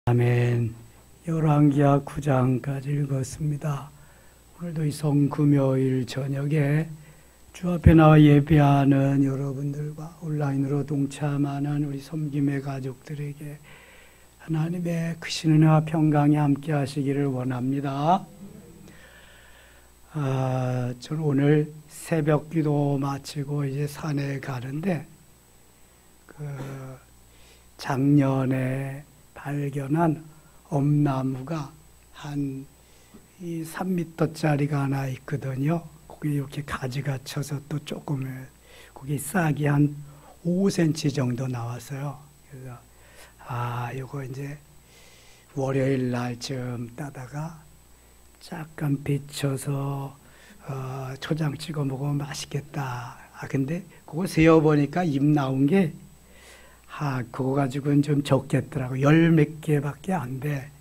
아멘. 열왕기하 9장까지 읽었습니다. 오늘도 이 성금요일 저녁에 주 앞에 나와 예배하는 여러분들과 온라인으로 동참하는 우리 섬김의 가족들에게 하나님의 크신 은혜와 평강이 함께 하시기를 원합니다. 저는 오늘 새벽 기도 마치고 이제 산에 가는데 작년에 발견한 엄나무가 한 3m짜리가 하나 있거든요. 거기 이렇게 가지가 쳐서 또 조금 거기 싹이 한 5cm 정도 나왔어요. 그래서 이거 이제 월요일 날쯤 따다가 잠깐 데쳐서 초장 찍어 먹으면 맛있겠다. 근데 그거 세어보니까 잎 나온 게 그거 가지고는 좀 적겠더라고. 열 몇 개밖에 안 돼.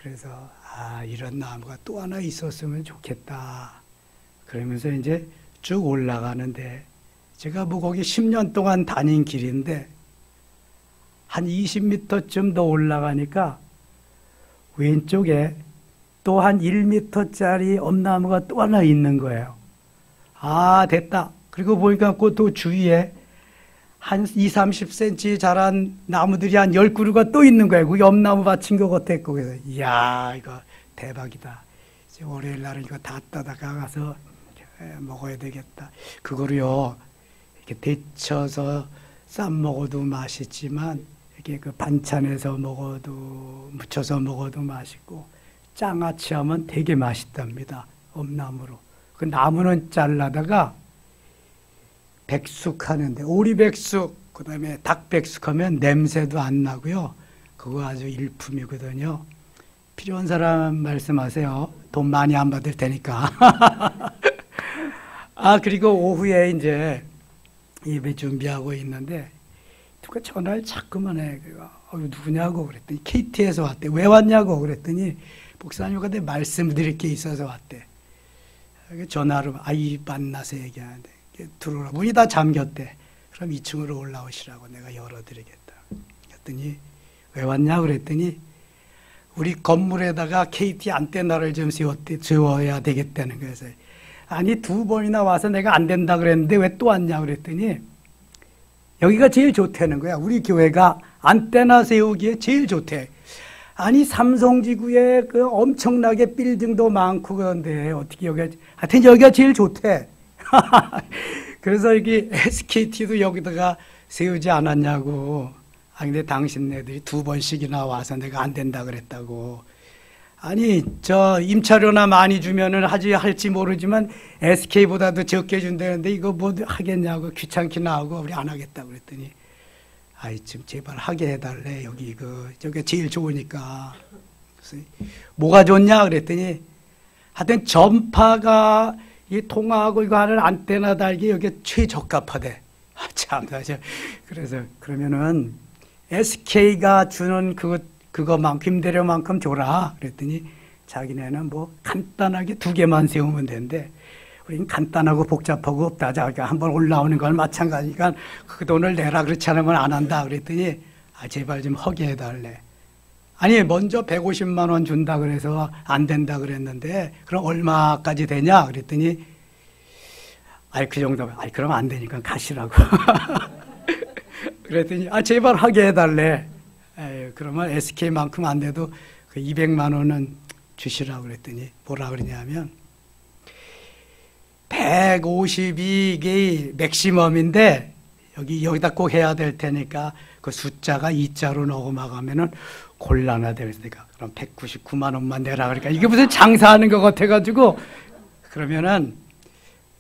그래서 이런 나무가 또 하나 있었으면 좋겠다. 그러면서 이제 쭉 올라가는데 제가 뭐 거기 10년 동안 다닌 길인데 한 20m쯤 더 올라가니까 왼쪽에 또 한 1m짜리 엄나무가 또 하나 있는 거예요. 됐다. 그리고 보니까 또 주위에 한 20-30cm 자란 나무들이 한 10그루가 또 있는 거예요. 그게 엄나무 밭인 것 같았고. 그래서 이야, 이거 대박이다. 이제 월요일 날은 이거 다 따다가 가서 먹어야 되겠다. 그거를요, 이렇게 데쳐서 쌈 먹어도 맛있지만 이렇게 그 반찬에서 먹어도, 무쳐서 먹어도 맛있고, 장아찌 하면 되게 맛있답니다. 엄나무로. 그 나무는 잘라다가 백숙하는데, 오리백숙, 그 다음에 닭백숙하면 냄새도 안 나고요. 그거 아주 일품이거든요. 필요한 사람 말씀하세요. 돈 많이 안 받을 테니까. 그리고 오후에 이제 예배 준비하고 있는데, 누가 전화를 자꾸만 해. 누구냐고 그랬더니, KT에서 왔대. 왜 왔냐고 그랬더니, 목사님한테 말씀드릴 게 있어서 왔대. 전화로, 만나서 얘기하는데. 들어오라. 문이 다 잠겼대. 그럼 2층으로 올라오시라고 내가 열어드리겠다. 그랬더니 왜 왔냐 그랬더니 우리 건물에다가 KT 안테나를 좀 세워야 되겠다는 거예요. 아니 2번이나 와서 내가 안 된다 그랬는데 왜 또 왔냐 그랬더니 여기가 제일 좋다는 거야. 우리 교회가 안테나 세우기에 제일 좋대. 아니 삼성지구에 그 엄청나게 빌딩도 많고 그런데 어떻게 하여튼 여기가 제일 좋대. 그래서 여기 SKT도 여기다가 세우지 않았냐고. 근데 당신네들이 2번씩이나 와서 내가 안 된다 그랬다고. 아니 임차료나 많이 주면은 할지 모르지만 SK보다도 적게 준다는데 이거 뭐 하겠냐고. 귀찮기나 하고 우리 안 하겠다 그랬더니 좀 제발 하게 해달래. 저게 제일 좋으니까. 그래서 뭐가 좋냐 그랬더니 하여튼 전파가 이 통화하고 이거 하는 안테나 달기 여기 최적합하대. 참나. 그래서 그러면은 SK가 주는 그거만큼 임대료만큼 줘라. 그랬더니 자기네는 뭐 간단하게 2개만 세우면 된대. 우린 간단하고 복잡하고 없다. 자기가 한번 올라오는 건 마찬가지니까 그 돈을 내라. 그렇지 않으면 안 한다. 그랬더니 제발 좀 하게 해달래. 아니 먼저 150만 원 준다 그래서 안 된다 그랬는데 그럼 얼마까지 되냐 그랬더니 그 정도면 그럼 안 되니까 가시라고. 그랬더니 제발 하게 해달래. 그러면 SK만큼 안 돼도 그 200만 원은 주시라고 그랬더니 뭐라 그러냐면 152개 맥시멈인데 여기다 꼭 해야 될 테니까 그 숫자가 2자로 넘어가면은 곤란하대. 그러니까 그럼 199만 원만 내라. 그러니까 이게 무슨 장사하는 것 같아가지고 그러면은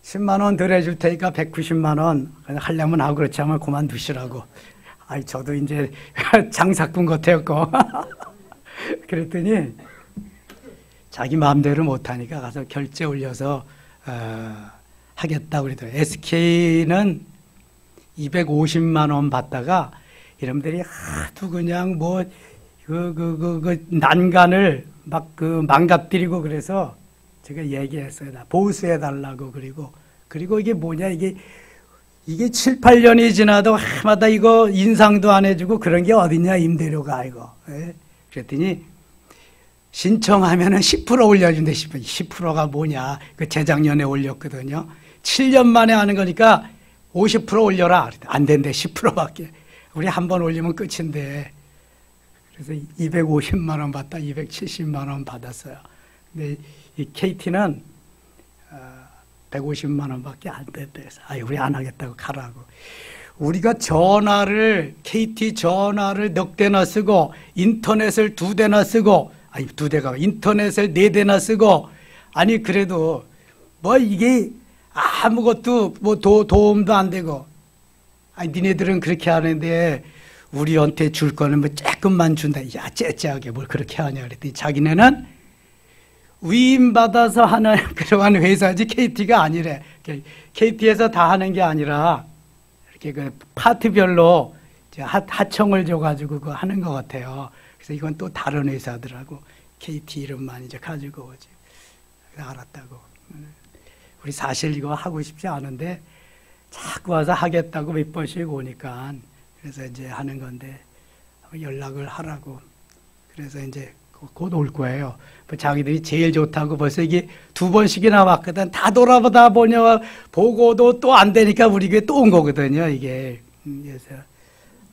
10만 원 덜 해줄 테니까 190만 원 하려면 하고 그렇지 않으면 그만두시라고. 저도 이제 장사꾼 같았고. 그랬더니 자기 마음대로 못하니까 가서 결제 올려서 하겠다고 그러더라고요. SK는 250만 원 받다가 이놈들이 하도 그냥 난간을 막 망가뜨리고 그래서 제가 얘기했어요. 보수해달라고. 그리고 이게 뭐냐, 이게 이게 7, 8년이 지나도 해마다 이거 인상도 안 해주고 그런 게 어딨냐, 임대료가, 이거. 예? 그랬더니, 신청하면은 10% 올려준대, 10%가 뭐냐. 그 재작년에 올렸거든요. 7년 만에 하는 거니까 50% 올려라. 안 된대, 10%밖에. 우리 한 번 올리면 끝인데. 그래서 250만 원 받다, 270만 원 받았어요. 근데 이 KT는 150만 원밖에 안 됐대. 우리 안 하겠다고 가라고. 우리가 전화를, KT 전화를 넉 대나 쓰고, 인터넷을 2대나 쓰고, 아니 2대가 인터넷을 4대나 쓰고, 아니 그래도 뭐 이게 아무것도 뭐 도움도 안 되고, 아니 니네들은 그렇게 하는데 우리한테 줄 거는 뭐 조금만 준다. 야, 째째하게 뭘 그렇게 하냐 그랬더니 자기네는 위임받아서 하는 그러한 회사지 KT가 아니래. KT에서 다 하는 게 아니라 이렇게 그 파트별로 하청을 줘가지고 그거 하는 것 같아요. 그래서 이건 또 다른 회사들하고 KT 이름만 이제 가지고 오지. 알았다고. 우리 사실 이거 하고 싶지 않은데 자꾸 와서 하겠다고 몇 번씩 오니까 그래서 이제 하는 건데 연락을 하라고. 그래서 이제 곧 올 거예요. 자기들이 제일 좋다고 벌써 이게 2번씩이나 왔거든. 다 돌아보다 보냐 보고도 또 안 되니까 우리 교회 또 온 거거든요. 이게 그래서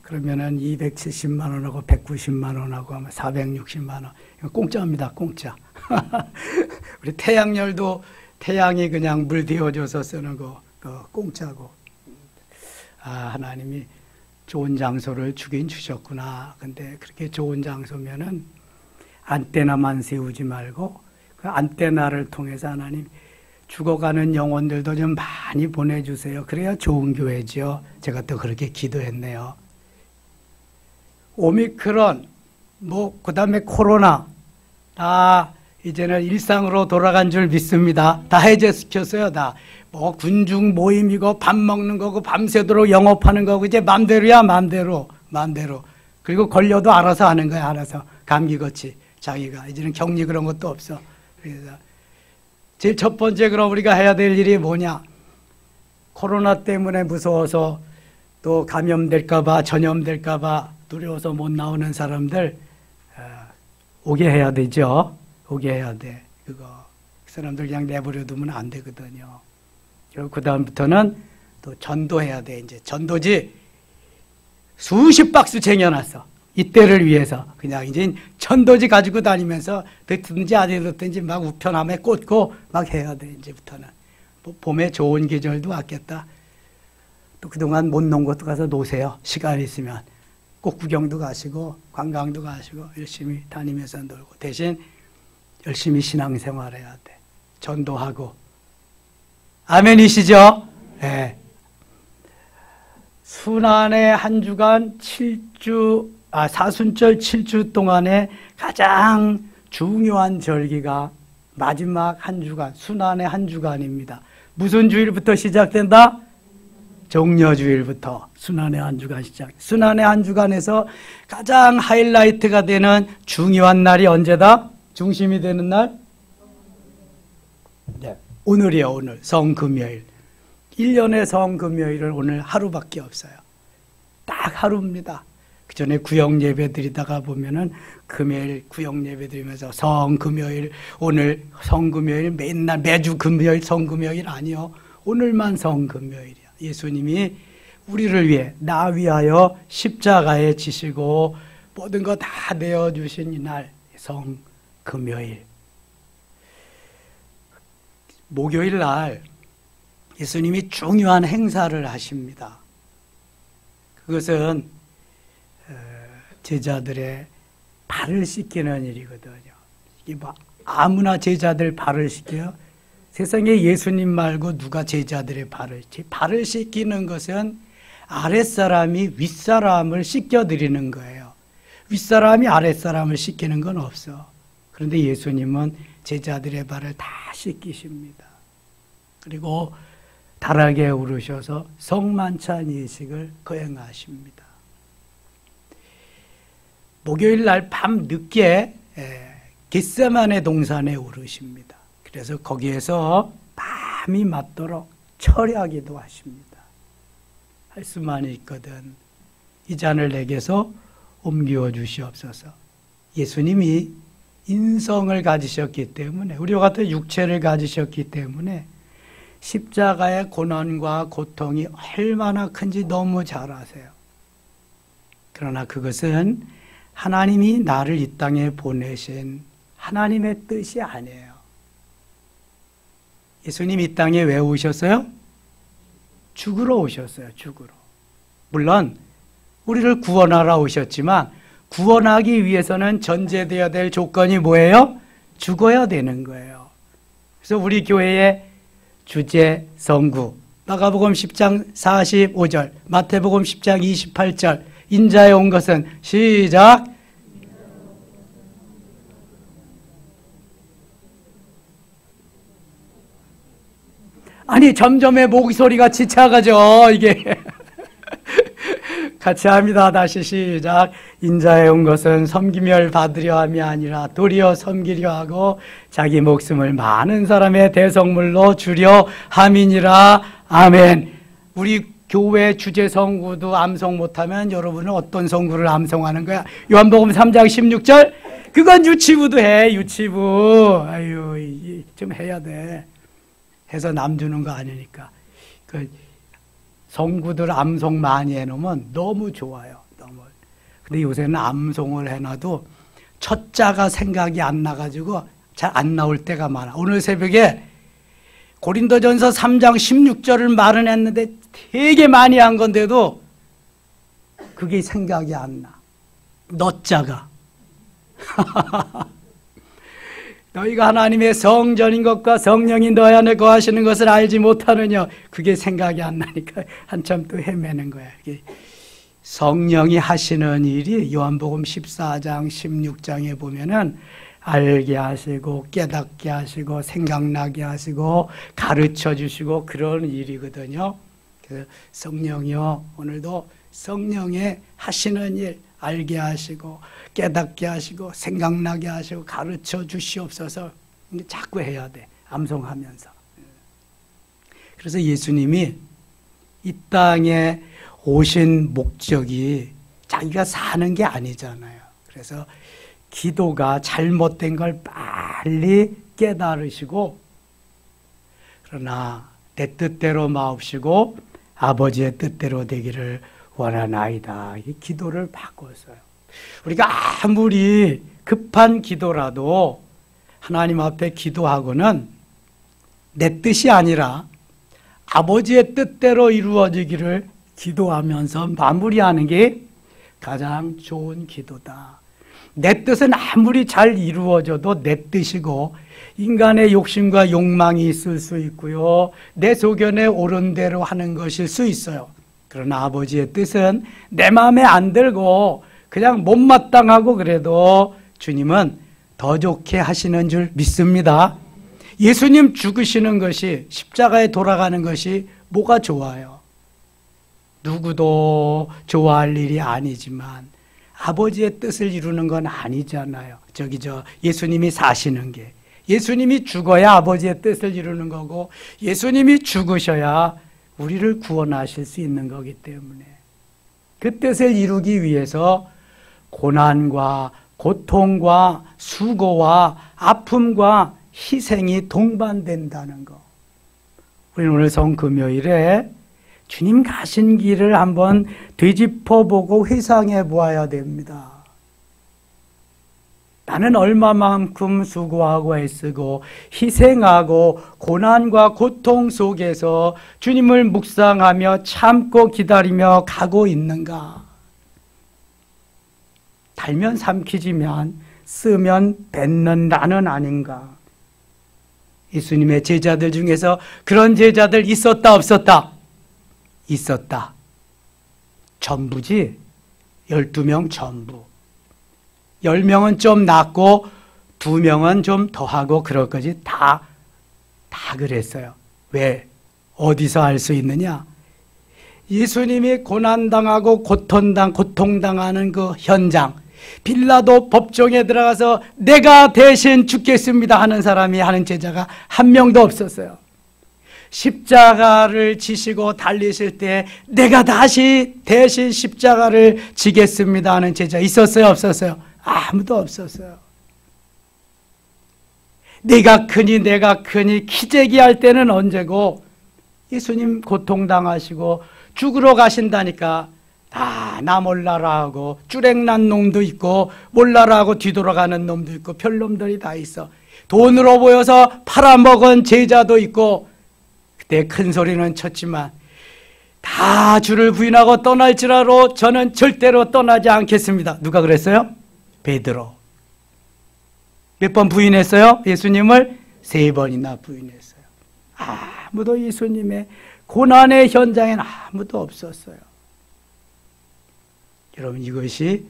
그러면은 270만 원하고 190만 원하고 아마 460만 원. 이거 공짜입니다. 공짜. 우리 태양열도 태양이 그냥 물 데워줘서 쓰는 거 공짜고. 하나님이 좋은 장소를 주긴 주셨구나. 근데 그렇게 좋은 장소면은 안테나만 세우지 말고 그 안테나를 통해서 하나님 죽어가는 영혼들도 좀 많이 보내주세요. 그래야 좋은 교회죠. 제가 또 그렇게 기도했네요. 오미크론, 그 다음에 코로나, 다 이제는 일상으로 돌아간 줄 믿습니다. 다 해제시켰어요, 다. 군중 모임이고, 밥 먹는 거고, 밤새도록 영업하는 거고, 이제 맘대로야, 맘대로. 그리고 걸려도 알아서 하는 거야, 알아서. 감기같이. 자기가. 이제는 격리 그런 것도 없어. 그래서. 제일 첫 번째 그럼 우리가 해야 될 일이 뭐냐? 코로나 때문에 무서워서 또 감염될까봐, 전염될까봐 두려워서 못 나오는 사람들, 오게 해야 되죠. 오게 해야 돼. 그 사람들 그냥 내버려 두면 안 되거든요. 그리고 그 다음부터는 또 전도해야 돼. 이제 전도지 수십 박스 쟁여놨어. 이때를 위해서. 그냥 이제 전도지 가지고 다니면서 듣든지 안 듣든지 막 우편함에 꽂고 막 해야 돼. 이제부터는. 봄에 좋은 계절도 왔겠다. 또 그동안 못 논 것도 가서 노세요. 시간 있으면. 꼭 구경도 가시고 관광도 가시고 열심히 다니면서 놀고 대신 열심히 신앙생활해야 돼. 전도하고. 아멘이시죠? 네. 순환의 한 주간 4순절 7주 동안에 가장 중요한 절기가 마지막 한 주간, 순환의 한 주간입니다. 무슨 주일부터 시작된다? 종려주일부터 순환의 한 주간 시작. 순환의 한 주간에서 가장 하이라이트가 되는 중요한 날이 언제다? 중심이 되는 날? 네, 오늘이요, 오늘. 성금요일. 1년의 성금요일은 오늘 하루밖에 없어요. 딱 하루입니다. 그 전에 구역 예배 드리다가 보면은 금요일 구역 예배 드리면서 성금요일, 오늘 성금요일, 맨날 매주 금요일 성금요일 아니요. 오늘만 성금요일이야. 예수님이 우리를 위해 나 위하여 십자가에 지시고 모든 거 다 내어주신 이날 성금요일. 목요일 날 예수님이 중요한 행사를 하십니다. 그것은 제자들의 발을 씻기는 일이거든요. 이게 뭐 아무나 제자들 발을 씻겨요? 세상에 예수님 말고 누가 제자들의 발을 씻기는 것은 아랫사람이 윗사람을 씻겨드리는 거예요. 윗사람이 아랫사람을 씻기는 건 없어. 그런데 예수님은 제자들의 발을 다 씻기십니다. 그리고 달하게 오르셔서 성만찬 예식을 거행하십니다. 목요일 날 밤 늦게 겟세마네 동산에 오르십니다. 그래서 거기에서 밤이 맞도록 철야기도 하십니다. 할 수만 있거든. 이 잔을 내게서 옮겨 주시옵소서. 예수님이 인성을 가지셨기 때문에, 우리와 같은 육체를 가지셨기 때문에 십자가의 고난과 고통이 얼마나 큰지 너무 잘 아세요. 그러나 그것은 하나님이 나를 이 땅에 보내신 하나님의 뜻이 아니에요. 예수님 이 땅에 왜 오셨어요? 죽으러 오셨어요. 죽으러. 물론 우리를 구원하러 오셨지만 구원하기 위해서는 전제되어야 될 조건이 뭐예요? 죽어야 되는 거예요. 그래서 우리 교회의 주제 성구, 마가복음 10장 45절, 마태복음 10장 28절, 인자에 온 것은 시작. 아니 점점의 목소리가 지쳐가죠. 이게 같이 합니다. 다시 시작. 인자에 온 것은 섬기멸 받으려 함이 아니라 도리어 섬기려 하고 자기 목숨을 많은 사람의 대성물로 주려 함이니라. 아멘. 우리 교회 주제 성구도 암송 못하면 여러분은 어떤 성구를 암송하는 거야? 요한복음 3장 16절. 그건 유치부도 해. 유치부. 아유, 좀 해야 돼. 해서 남 주는 거 아니니까. 그 성구들 암송 많이 해놓으면 너무 좋아요. 너무. 근데 요새는 암송을 해놔도 첫 자가 생각이 안 나가지고 잘 안 나올 때가 많아. 오늘 새벽에 고린도전서 3장 16절을 말은 했는데 되게 많이 한 건데도 그게 생각이 안 나. 너자가. 너희가 하나님의 성전인 것과 성령이 너희 안에 거하시는 것을 알지 못하느냐. 그게 생각이 안 나니까 한참 또 헤매는 거야. 성령이 하시는 일이 요한복음 14장 16장에 보면은 알게 하시고 깨닫게 하시고 생각나게 하시고 가르쳐 주시고 그런 일이거든요. 그래서 성령이요, 오늘도 성령의 하시는 일 알게 하시고 깨닫게 하시고 생각나게 하시고 가르쳐 주시옵소서. 자꾸 해야 돼. 암송하면서. 그래서 예수님이 이 땅에 오신 목적이 자기가 사는 게 아니잖아요. 그래서 기도가 잘못된 걸 빨리 깨달으시고, 그러나 내 뜻대로 마옵시고 아버지의 뜻대로 되기를 원하나이다. 이 기도를 바꿨어요. 우리가 아무리 급한 기도라도 하나님 앞에 기도하고는 내 뜻이 아니라 아버지의 뜻대로 이루어지기를 기도하면서 마무리하는 게 가장 좋은 기도다. 내 뜻은 아무리 잘 이루어져도 내 뜻이고 인간의 욕심과 욕망이 있을 수 있고요. 내 소견에 옳은 대로 하는 것일 수 있어요. 그러나 아버지의 뜻은 내 마음에 안 들고 그냥 못마땅하고 그래도 주님은 더 좋게 하시는 줄 믿습니다. 예수님 죽으시는 것이, 십자가에 돌아가는 것이 뭐가 좋아요? 누구도 좋아할 일이 아니지만 아버지의 뜻을 이루는 건 아니잖아요. 예수님이 사시는 게. 예수님이 죽어야 아버지의 뜻을 이루는 거고 예수님이 죽으셔야 우리를 구원하실 수 있는 거기 때문에 그 뜻을 이루기 위해서 고난과 고통과 수고와 아픔과 희생이 동반된다는 거. 우리는 오늘 성금요일에 주님 가신 길을 한번 되짚어보고 회상해 보아야 됩니다. 나는 얼마만큼 수고하고 애쓰고 희생하고 고난과 고통 속에서 주님을 묵상하며 참고 기다리며 가고 있는가? 달면 삼키지만 쓰면 뱉는 나는 아닌가? 예수님의 제자들 중에서 그런 제자들 있었다 없었다? 있었다. 전부지. 12명 전부. 10명은 좀 낫고 2명은 좀 더하고 그럴 거지. 다 그랬어요. 왜? 어디서 알 수 있느냐? 예수님이 고난당하고 고통당하는 그 현장, 빌라도 법정에 들어가서 내가 대신 죽겠습니다 하는 사람이, 하는 제자가 한 명도 없었어요. 십자가를 지시고 달리실 때 내가 다시 대신 십자가를 지겠습니다 하는 제자 있었어요? 없었어요? 아무도 없었어요. 내가 크니 기재기할 때는 언제고 예수님 고통당하시고 죽으러 가신다니까 나 몰라라 하고 쭈랭난 놈도 있고 몰라라 하고 뒤돌아가는 놈도 있고 별놈들이 다 있어. 돈으로 보여서 팔아먹은 제자도 있고 그때 큰 소리는 쳤지만 다 주를 부인하고 떠날지라도 저는 절대로 떠나지 않겠습니다. 누가 그랬어요? 베드로. 몇 번 부인했어요? 예수님을 3번이나 부인했어요. 아무도 예수님의 고난의 현장에는 아무도 없었어요. 여러분, 이것이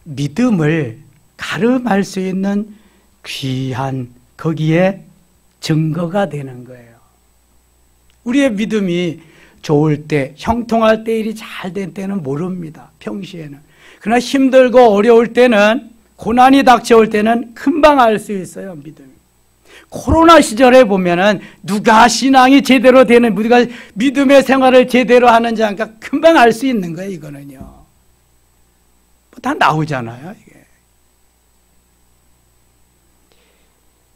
믿음을 가름할 수 있는 귀한 거기에 증거가 되는 거예요. 우리의 믿음이 좋을 때, 형통할 때, 일이 잘 된 때는 모릅니다. 평시에는. 그러나 힘들고 어려울 때는, 고난이 닥쳐올 때는 금방 알 수 있어요. 믿음이. 코로나 시절에 보면은 누가 신앙이 제대로 되는, 누가 믿음의 생활을 제대로 하는지 하니까 금방 알 수 있는 거예요. 이거는요. 다 나오잖아요. 이게.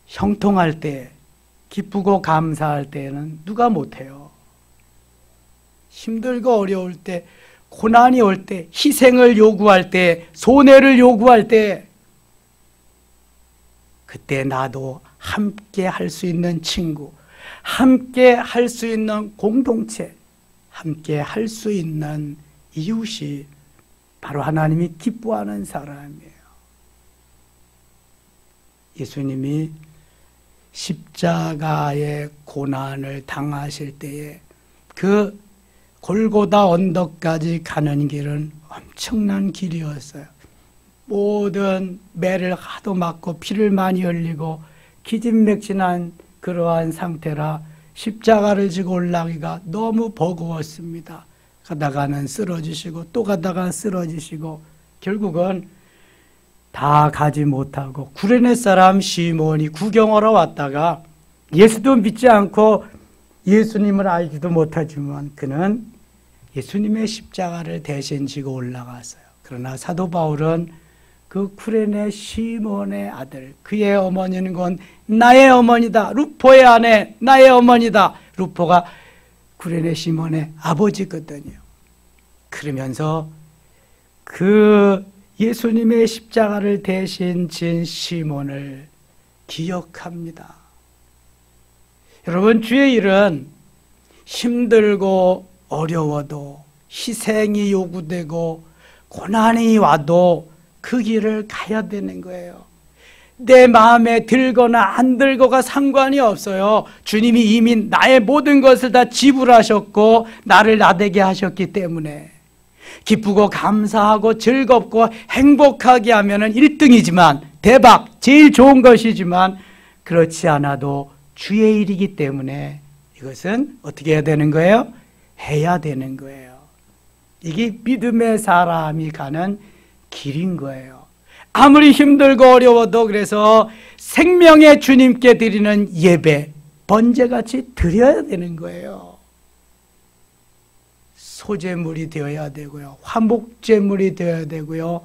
형통할 때, 기쁘고 감사할 때는 누가 못해요. 힘들고 어려울 때, 고난이 올 때, 희생을 요구할 때, 손해를 요구할 때, 그때 나도 함께 할 수 있는 친구, 함께 할 수 있는 공동체, 함께 할 수 있는 이웃이 바로 하나님이 기뻐하는 사람이에요. 예수님이 십자가의 고난을 당하실 때에 그 골고다 언덕까지 가는 길은 엄청난 길이었어요. 모든 매를 하도 맞고 피를 많이 흘리고 기진맥진한 그러한 상태라 십자가를 지고 올라가기가 너무 버거웠습니다. 가다가는 쓰러지시고 또 가다가 쓰러지시고 결국은 다 가지 못하고 구레네 사람 시몬이 구경하러 왔다가 예수도 믿지 않고 예수님을 알지도 못하지만 그는 예수님의 십자가를 대신 지고 올라갔어요. 그러나 사도 바울은 그 쿠레네 시몬의 아들, 그의 어머니는 건 나의 어머니다. 루포의 아내, 나의 어머니다. 루포가 쿠레네 시몬의 아버지거든요. 그러면서 그 예수님의 십자가를 대신 진 시몬을 기억합니다. 여러분, 주의 일은 힘들고 어려워도 희생이 요구되고 고난이 와도 그 길을 가야 되는 거예요. 내 마음에 들거나 안 들거가 상관이 없어요. 주님이 이미 나의 모든 것을 다 지불하셨고 나를 나되게 하셨기 때문에 기쁘고 감사하고 즐겁고 행복하게 하면은 1등이지만 대박, 제일 좋은 것이지만 그렇지 않아도 주의 일이기 때문에 이것은 어떻게 해야 되는 거예요? 해야 되는 거예요. 이게 믿음의 사람이 가는 길인 거예요. 아무리 힘들고 어려워도 그래서 생명의 주님께 드리는 예배, 번제같이 드려야 되는 거예요. 소제물이 되어야 되고요. 화목제물이 되어야 되고요.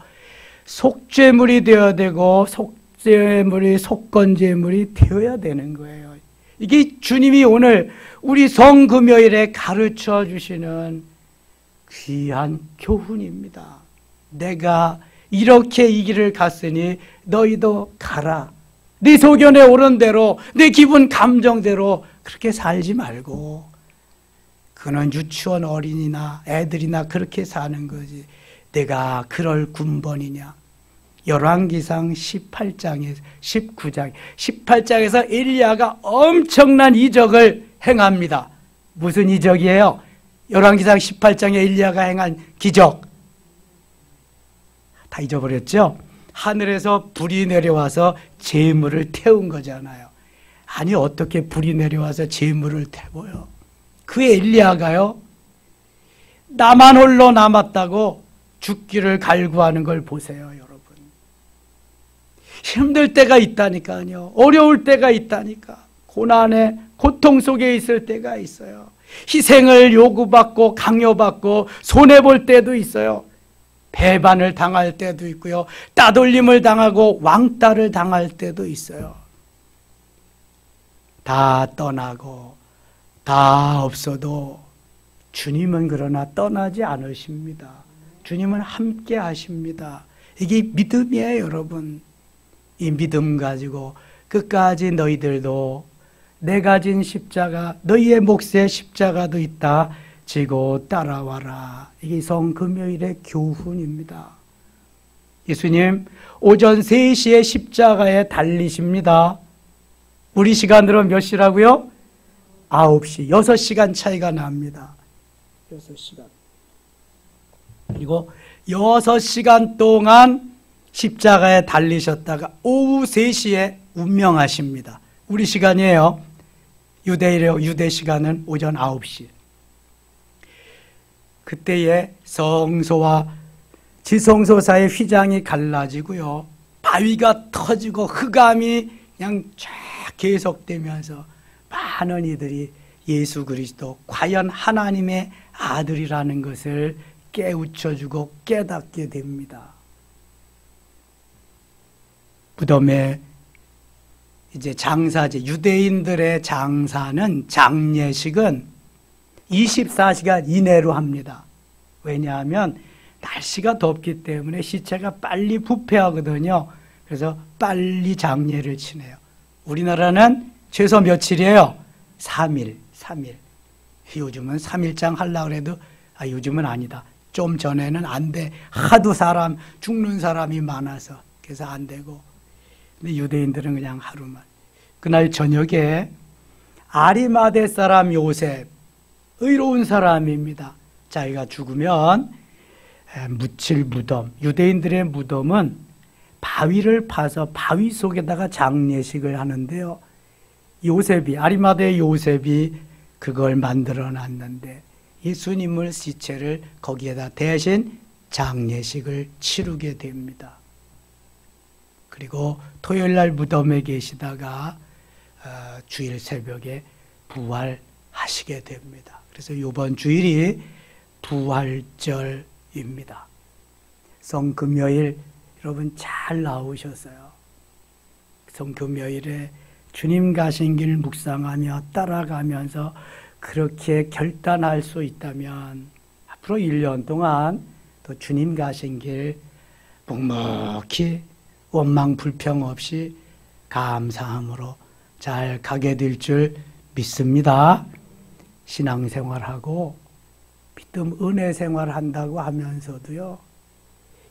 속제물이 되어야 되고 속제물이 속건제물이 되어야 되는 거예요. 이게 주님이 오늘 우리 성금요일에 가르쳐 주시는 귀한 교훈입니다. 내가 이렇게 이 길을 갔으니 너희도 가라. 네 소견에 오른 대로, 내 기분 감정대로 그렇게 살지 말고, 그는 유치원 어린이나 애들이나 그렇게 사는 거지 내가 그럴 군번이냐. 열왕기상 18장에서 19장 18장에서 엘리야가 엄청난 이적을 행합니다. 무슨 이적이에요? 열왕기상 18장에 엘리야가 행한 기적 다 잊어버렸죠? 하늘에서 불이 내려와서 재물을 태운 거잖아요. 아니, 어떻게 불이 내려와서 재물을 태워요? 그 엘리야가요, 나만 홀로 남았다고 죽기를 갈구하는 걸 보세요, 여러분. 힘들 때가 있다니까요. 어려울 때가 있다니까. 고난에 고통 속에 있을 때가 있어요. 희생을 요구받고 강요받고 손해볼 때도 있어요. 배반을 당할 때도 있고요. 따돌림을 당하고 왕따를 당할 때도 있어요. 다 떠나고 다 없어도 주님은 그러나 떠나지 않으십니다. 주님은 함께 하십니다. 이게 믿음이에요, 여러분. 이 믿음 가지고 끝까지 너희들도 내가 진 십자가, 너희의 몫에 십자가도 있다 지고 따라와라. 이게 성금요일의 교훈입니다. 예수님 오전 3시에 십자가에 달리십니다. 우리 시간으로 몇 시라고요? 9시, 6시간 차이가 납니다. 6시간. 그리고 6시간 동안 십자가에 달리셨다가 오후 3시에 운명하십니다. 우리 시간이에요. 유대 시간은 오전 9시. 그때에 성소와 지성소 사이의 휘장이 갈라지고요. 바위가 터지고 흑암이 그냥 쫙 계속되면서 많은 이들이 예수 그리스도 과연 하나님의 아들이라는 것을 깨우쳐주고 깨닫게 됩니다. 무덤에 이제 장사제, 유대인들의 장사는 장례식은 24시간 이내로 합니다. 왜냐하면 날씨가 덥기 때문에 시체가 빨리 부패하거든요. 그래서 빨리 장례를 치네요. 우리나라는 최소 며칠이에요? 3일. 요즘은 3일장 하려고 해도 요즘은 아니다. 좀 전에는 안 돼. 하도 죽는 사람이 많아서 그래서 안 되고. 근데 유대인들은 그냥 하루만. 그날 저녁에 아리마대 사람 요셉, 의로운 사람입니다. 자기가 죽으면 묻힐 무덤, 유대인들의 무덤은 바위를 파서 바위 속에다가 장례식을 하는데요. 아리마대 요셉이 그걸 만들어 놨는데 예수님을 시체를 거기에다 대신 장례식을 치르게 됩니다. 그리고 토요일날 무덤에 계시다가 주일 새벽에 부활하시게 됩니다. 그래서 이번 주일이 부활절입니다. 성금요일 여러분 잘 나오셨어요. 성금요일에 주님 가신 길 묵상하며 따라가면서 그렇게 결단할 수 있다면 앞으로 1년 동안 또 주님 가신 길 묵묵히 원망 불평 없이 감사함으로 잘 가게 될 줄 믿습니다. 신앙생활하고 믿음 은혜 생활한다고 하면서도요,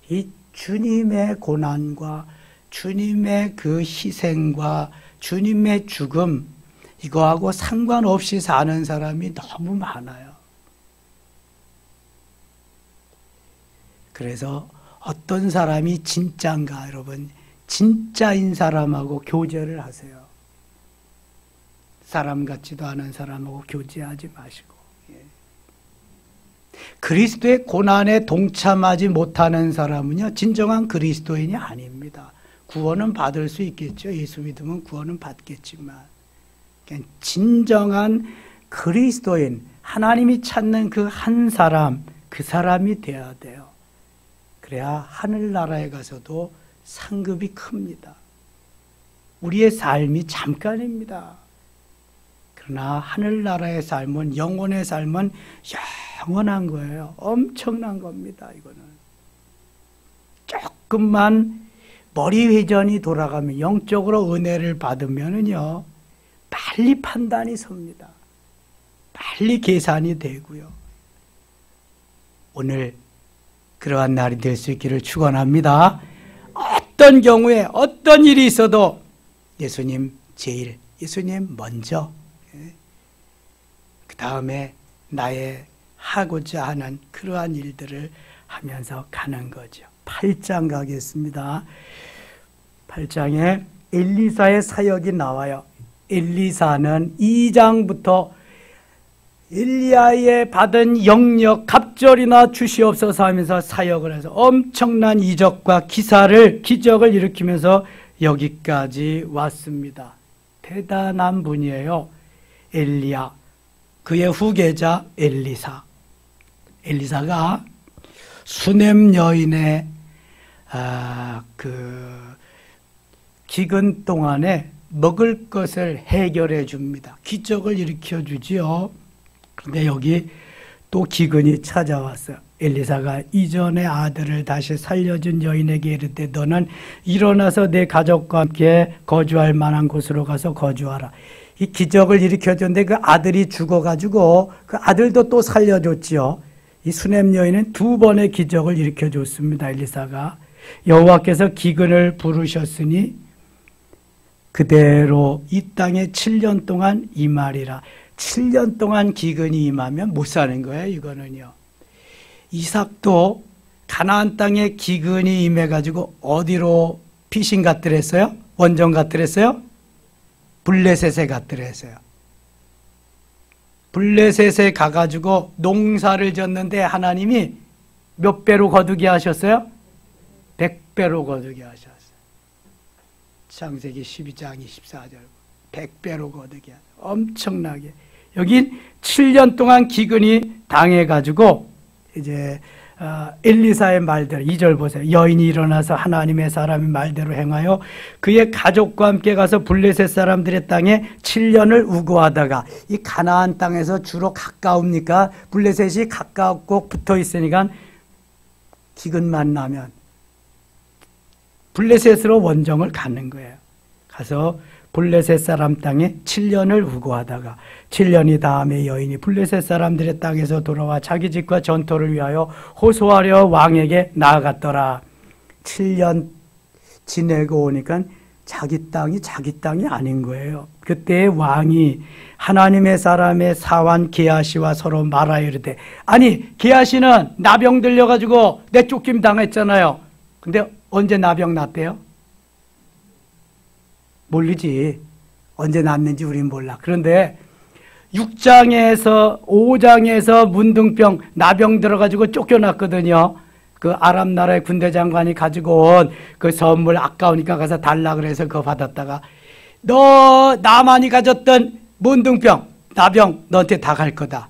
이 주님의 고난과 주님의 그 희생과 주님의 죽음, 이거하고 상관없이 사는 사람이 너무 많아요. 그래서 어떤 사람이 진짜인가, 여러분, 진짜인 사람하고 교제를 하세요. 사람 같지도 않은 사람하고 교제하지 마시고. 그리스도의 고난에 동참하지 못하는 사람은요, 진정한 그리스도인이 아닙니다. 구원은 받을 수 있겠죠. 예수 믿으면 구원은 받겠지만, 진정한 그리스도인, 하나님이 찾는 그 한 사람, 그 사람이 되어야 돼요. 그래야 하늘나라에 가서도 상급이 큽니다. 우리의 삶이 잠깐입니다. 그러나 하늘나라의 삶은, 영혼의 삶은 영원한 거예요. 엄청난 겁니다. 이거는 조금만 머리 회전이 돌아가면, 영적으로 은혜를 받으면은요, 빨리 판단이 섭니다. 빨리 계산이 되고요. 오늘 그러한 날이 될 수 있기를 축원합니다. 어떤 경우에 어떤 일이 있어도 예수님 제일, 예수님 먼저, 그 다음에 나의 하고자 하는 그러한 일들을 하면서 가는 거죠. 8장 가겠습니다. 8장에 엘리사의 사역이 나와요. 엘리사는 2장부터 엘리야의 받은 영역 갑절이나 주시옵소서 하면서 사역을 해서 엄청난 이적과 기적을 일으키면서 여기까지 왔습니다. 대단한 분이에요. 엘리야, 그의 후계자 엘리사. 엘리사가 수넴 여인의 기근 동안에 먹을 것을 해결해 줍니다. 기적을 일으켜 주지요. 그런데 여기 또 기근이 찾아왔어요. 엘리사가 이전의 아들을 다시 살려준 여인에게 이르되 너는 일어나서 내 가족과 함께 거주할 만한 곳으로 가서 거주하라. 이 기적을 일으켜 줬는데 그 아들이 죽어가지고 그 아들도 또 살려줬지요. 이 수넴 여인은 두 번의 기적을 일으켜 줬습니다. 엘리사가 여호와께서 기근을 부르셨으니 그대로 이 땅에 7년 동안 임하리라. 7년 동안 기근이 임하면 못 사는 거예요. 이거는요. 이삭도 가나안 땅에 기근이 임해가지고 어디로 피신 갔더랬어요? 원정 갔더랬어요? 블레셋에 갔더랬어요. 블레셋에 가가지고 농사를 졌는데 하나님이 몇 배로 거두게 하셨어요? 100배로 거두게 하셨어요. 창세기 12장 24절 100배로 거두게 하셨어요. 엄청나게. 여긴 7년 동안 기근이 당해가지고 이제 엘리사의 말대로 2절 보세요. 여인이 일어나서 하나님의 사람의 말대로 행하여 그의 가족과 함께 가서 블레셋 사람들의 땅에 7년을 우거하다가 이 가나안 땅에서 주로 가까웁니까? 블레셋이 가깝고 붙어 있으니까 기근만 나면 블레셋으로 원정을 가는 거예요. 가서 블레셋 사람 땅에 7년을 우거하다가 7년이 다음에 여인이 블레셋 사람들의 땅에서 돌아와 자기 집과 전토를 위하여 호소하려 왕에게 나아갔더라. 7년 지내고 오니까 자기 땅이 아닌 거예요. 그때 왕이 하나님의 사람의 사환 게하시와 서로 말하여 이르되, 아니 게하시는 나병 들려가지고 내쫓김 당했잖아요. 근데 언제 나병 났대요? 모르지. 언제 났는지 우린 몰라. 그런데 6장에서 5장에서 문둥병 나병 들어가지고 쫓겨났거든요. 그 아람 나라의 군대 장관이 가지고 온 그 선물 아까우니까 가서 달라 그래서 그거 받았다가 너 나만이 가졌던 문둥병 나병 너한테 다 갈 거다.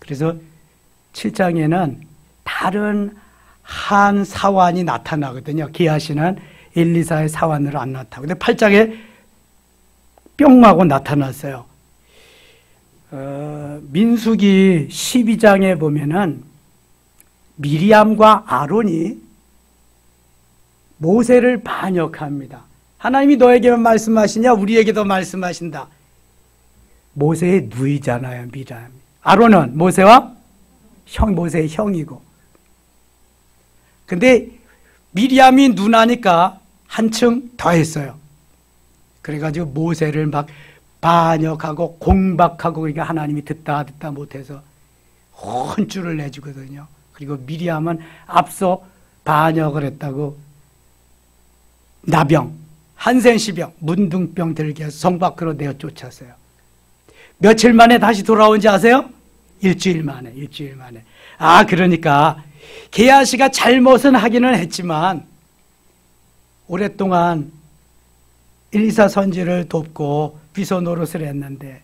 그래서 7장에는 다른 한 사환이 나타나거든요. 게하시는 엘리사의 사환으로 안 나타나고. 근데 8장에 뿅하고 나타났어요. 민수기 12장에 보면은 미리암과 아론이 모세를 반역합니다. 하나님이 너에게만 말씀하시냐? 우리에게도 말씀하신다. 모세의 누이잖아요, 미리암. 아론은 모세와 모세의 형이고. 근데 미리암이 누나니까 한층 더 했어요. 그래가지고 모세를 막 반역하고 공박하고, 그러니까 하나님이 듣다 못해서 혼쭐을 내주거든요. 그리고 미리암은 앞서 반역을 했다고 나병, 한센시병, 문둥병 들게 해서 성 밖으로 내어 쫓았어요. 며칠 만에 다시 돌아온지 아세요? 일주일 만에. 그러니까 게하시가 잘못은 하기는 했지만 오랫동안 엘리사 선지를 돕고 비서 노릇을 했는데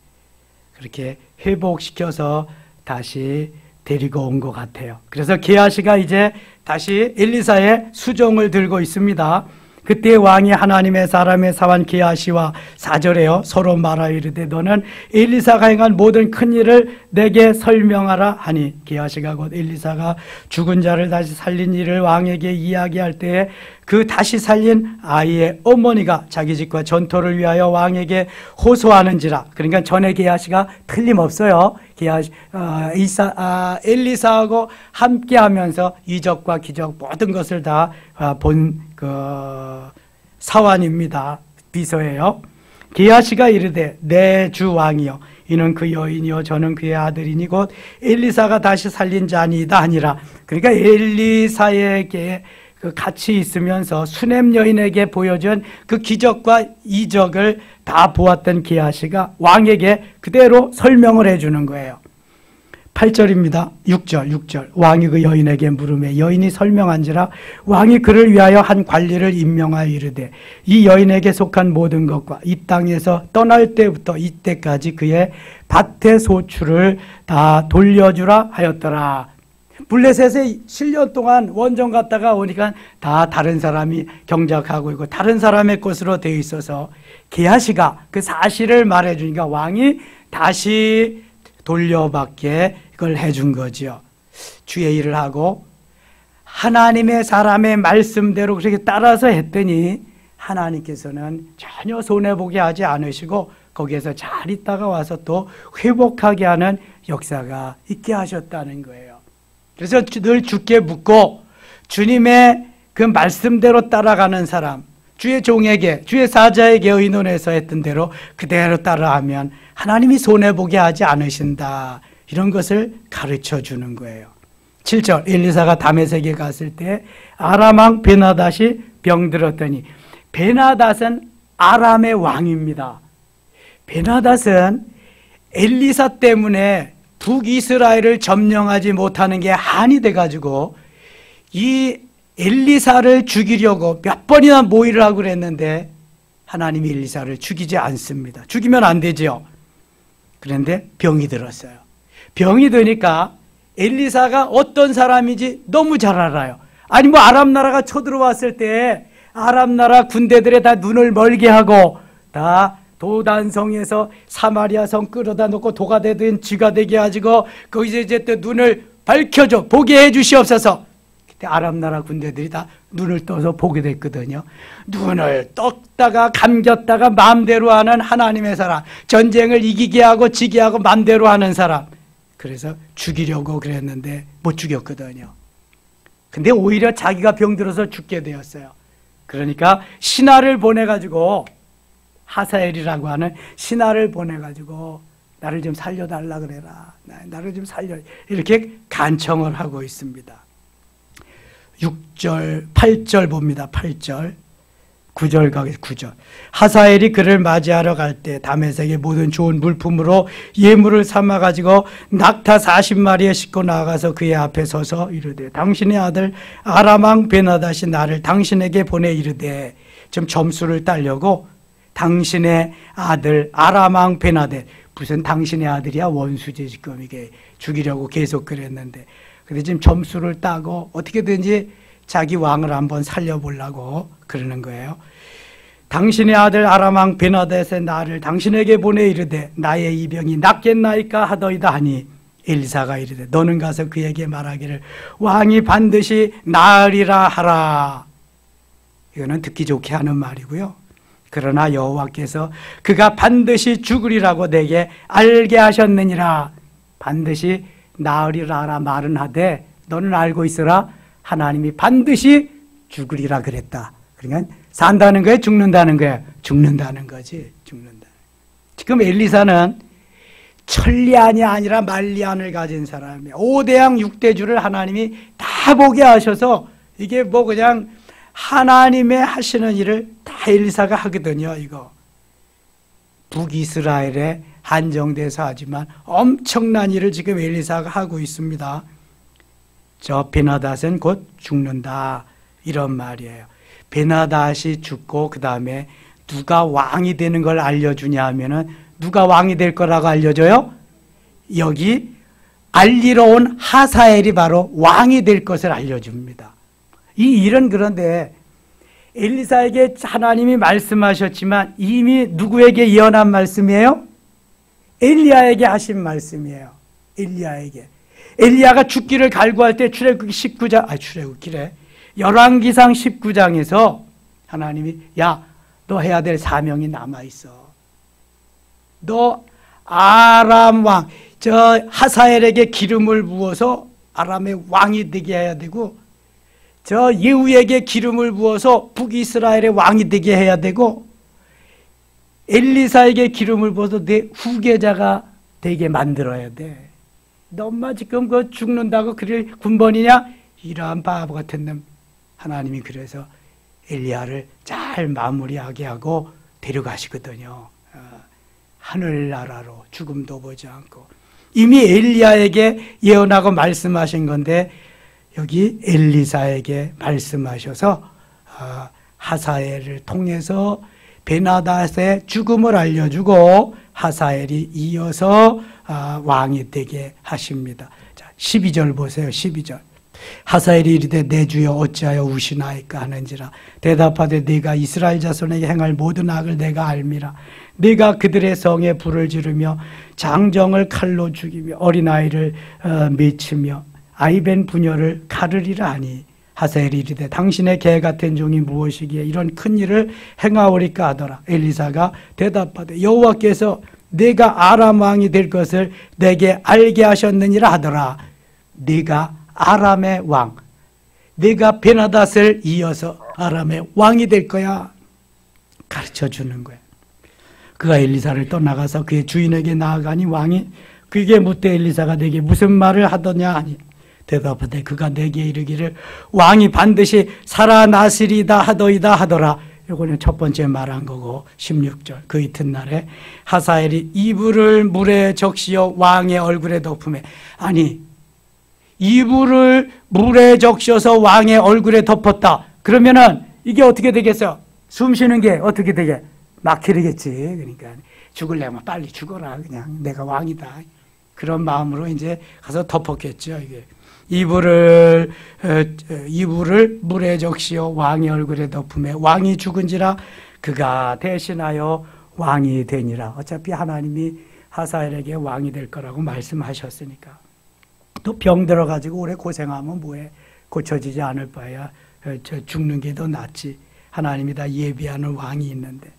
그렇게 회복시켜서 다시 데리고 온 것 같아요. 그래서 게하시가 이제 다시 엘리사의 수종을 들고 있습니다. 그때 왕이 하나님의 사람의 사환 게하시와 4절에요. 서로 말하여 이르되 너는 엘리사가 행한 모든 큰 일을 내게 설명하라 하니, 게하시가 곧 엘리사가 죽은 자를 다시 살린 일을 왕에게 이야기할 때에 그 다시 살린 아이의 어머니가 자기 집과 전토를 위하여 왕에게 호소하는지라. 그러니까 전에 게하시가 틀림없어요. 엘리사하고 함께하면서 이적과 기적 모든 것을 다 본 사환입니다. 비서예요. 게하시가 이르되 내 주 왕이여 이는 그 여인이요 저는 그의 아들이니 곧 엘리사가 다시 살린 자니이다 하니라. 그러니까 엘리사에게 같이 있으면서 수넴 여인에게 보여준 그 기적과 이적을 다 보았던 게하시가 왕에게 그대로 설명을 해주는 거예요. 8절입니다. 6절. 왕이 그 여인에게 물으매 여인이 설명한지라 왕이 그를 위하여 한 관리를 임명하여 이르되 이 여인에게 속한 모든 것과 이 땅에서 떠날 때부터 이때까지 그의 밭의 소출을 다 돌려주라 하였더라. 블레셋에 7년 동안 원정 갔다가 오니까 다 다른 사람이 경작하고 있고 다른 사람의 것으로 되어 있어서 게하시가 그 사실을 말해주니까 왕이 다시 돌려받게 그걸 해준 거지요. 주의 일을 하고 하나님의 사람의 말씀대로 그렇게 따라서 했더니 하나님께서는 전혀 손해보게 하지 않으시고 거기에서 잘 있다가 와서 또 회복하게 하는 역사가 있게 하셨다는 거예요. 그래서 늘 주께 묻고 주님의 그 말씀대로 따라가는 사람, 주의 종에게, 주의 사자에게 의논해서 했던 대로 그대로 따라하면 하나님이 손해보게 하지 않으신다. 이런 것을 가르쳐 주는 거예요. 7절 엘리사가 다메섹에 갔을 때 아람 왕 베나닷이 병들었더니 베나닷은 아람의 왕입니다. 베나닷은 엘리사 때문에 북이스라엘을 점령하지 못하는 게 한이 돼가지고 이 엘리사를 죽이려고 몇 번이나 모의를 하고 그랬는데 하나님이 엘리사를 죽이지 않습니다. 죽이면 안 되죠. 그런데 병이 들었어요. 병이 드니까 엘리사가 어떤 사람인지 너무 잘 알아요. 아니 뭐 아람 나라가 쳐들어왔을 때 아람 나라 군대들에 다 눈을 멀게 하고 다 도단성에서 사마리아 성 끌어다 놓고 도가 되든 쥐가 되게 가지고 거기서 이제 또 눈을 밝혀줘 보게 해 주시옵소서. 그때 아람 나라 군대들이 다 눈을 떠서 보게 됐거든요. 눈을 떴다가 감겼다가 마음대로 하는 하나님의 사람, 전쟁을 이기게 하고 지게 하고 마음대로 하는 사람. 그래서 죽이려고 그랬는데 못 죽였거든요. 근데 오히려 자기가 병들어서 죽게 되었어요. 그러니까 신하를 보내가지고 하사엘이라고 하는 신하를 보내가지고 나를 좀 살려달라 그래라. 나를 좀 살려. 이렇게 간청을 하고 있습니다. 6절, 8절 봅니다. 8절. 9절 가겠습니다. 9절. 하사엘이 그를 맞이하러 갈 때 다메섹의 모든 좋은 물품으로 예물을 삼아가지고 낙타 40마리에 싣고 나가서 그의 앞에 서서 이르되 당신의 아들 아람 왕 베나닷이 나를 당신에게 보내 이르되 좀 점수를 따려고 당신의 아들 아람 왕 베나닷 무슨 당신의 아들이야 원수지 지금 이게 죽이려고 계속 그랬는데 근데 지금 점수를 따고 어떻게든지 자기 왕을 한번 살려보려고 그러는 거예요. 당신의 아들 아람 왕 베나닷의 나를 당신에게 보내 이르되 나의 이 병이 낫겠나이까 하더이다 하니 엘리사가 이르되 너는 가서 그에게 말하기를 왕이 반드시 나으리라 하라. 이거는 듣기 좋게 하는 말이고요. 그러나 여호와께서 그가 반드시 죽으리라고 내게 알게 하셨느니라. 반드시 나으리라 하라 말은 하되 너는 알고 있으라 하나님이 반드시 죽으리라 그랬다. 그러니까 산다는 거예요? 죽는다는 거예요? 죽는다는 거지. 죽는다. 지금 엘리사는 천리안이 아니라 만리안을 가진 사람이에요. 5대양 6대주를 하나님이 다 보게 하셔서 이게 뭐 그냥 하나님의 하시는 일을 다 엘리사가 하거든요. 이거 북이스라엘에 한정돼서 하지만 엄청난 일을 지금 엘리사가 하고 있습니다. 저 베나닷은 곧 죽는다 이런 말이에요. 베나닷이 죽고 그 다음에 누가 왕이 되는 걸 알려주냐 하면은 누가 왕이 될 거라고 알려줘요? 여기 알리러 온 하사엘이 바로 왕이 될 것을 알려줍니다. 이 일은 그런데 엘리사에게 하나님이 말씀하셨지만 이미 누구에게 예언한 말씀이에요? 엘리야에게 하신 말씀이에요. 엘리야에게. 엘리야가 죽기를 갈구할 때 열왕기상 19장에서 하나님이 야, 너 해야 될 사명이 남아있어. 너 아람 왕, 저 하사엘에게 기름을 부어서 아람의 왕이 되게 해야 되고 저 예후에게 기름을 부어서 북이스라엘의 왕이 되게 해야 되고 엘리사에게 기름을 부어서 내 후계자가 되게 만들어야 돼. 너 엄마 지금 그 죽는다고 그럴 군번이냐? 이러한 바보 같은 놈. 하나님이 그래서 엘리야를 잘 마무리하게 하고 데려가시거든요. 하늘나라로 죽음도 보지 않고 이미 엘리야에게 예언하고 말씀하신 건데 여기 엘리사에게 말씀하셔서 하사엘을 통해서 베나닷의 죽음을 알려주고 하사엘이 이어서 왕이 되게 하십니다. 자, 12절 보세요. 12절. 하사엘이 이르되 내 주여 어찌하여 우시나이까 하는지라. 대답하되 네가 이스라엘 자손에게 행할 모든 악을 내가 알미라. 네가 그들의 성에 불을 지르며 장정을 칼로 죽이며 어린아이를 미치며 아이벤 부녀를 가르리라 하니 하사엘이 이르되 당신의 개 같은 종이 무엇이기에 이런 큰 일을 행하오리까 하더라. 엘리사가 대답하되 여호와께서 네가 아람 왕이 될 것을 내게 알게 하셨느니라 하더라. 네가 아람의 왕, 네가 베나닷을 이어서 아람의 왕이 될 거야. 가르쳐 주는 거야. 그가 엘리사를 떠나가서 그의 주인에게 나아가니 왕이 그에게 묻되 엘리사가 내게 무슨 말을 하더냐 하니 대답하되 그가 내게 이르기를 왕이 반드시 살아나시리다 하더이다 하더라. 이거는 첫 번째 말한 거고 16절 그 이튿날에 하사엘이 이불을 물에 적시어 왕의 얼굴에 덮으매 아니 이불을 물에 적셔서 왕의 얼굴에 덮었다. 그러면은 이게 어떻게 되겠어요? 숨 쉬는 게 어떻게 되게 막히겠지. 그러니까 죽을래면 빨리 죽어라. 그냥 내가 왕이다. 그런 마음으로 이제 가서 덮었겠죠. 이게 이불을 물에 적시어 왕의 얼굴에 덮으매 왕이 죽은지라 그가 대신하여 왕이 되니라. 어차피 하나님이 하사엘에게 왕이 될 거라고 말씀하셨으니까. 또 병 들어가지고 오래 고생하면 뭐해. 고쳐지지 않을 바야 죽는 게 더 낫지. 하나님이 다 예비하는 왕이 있는데.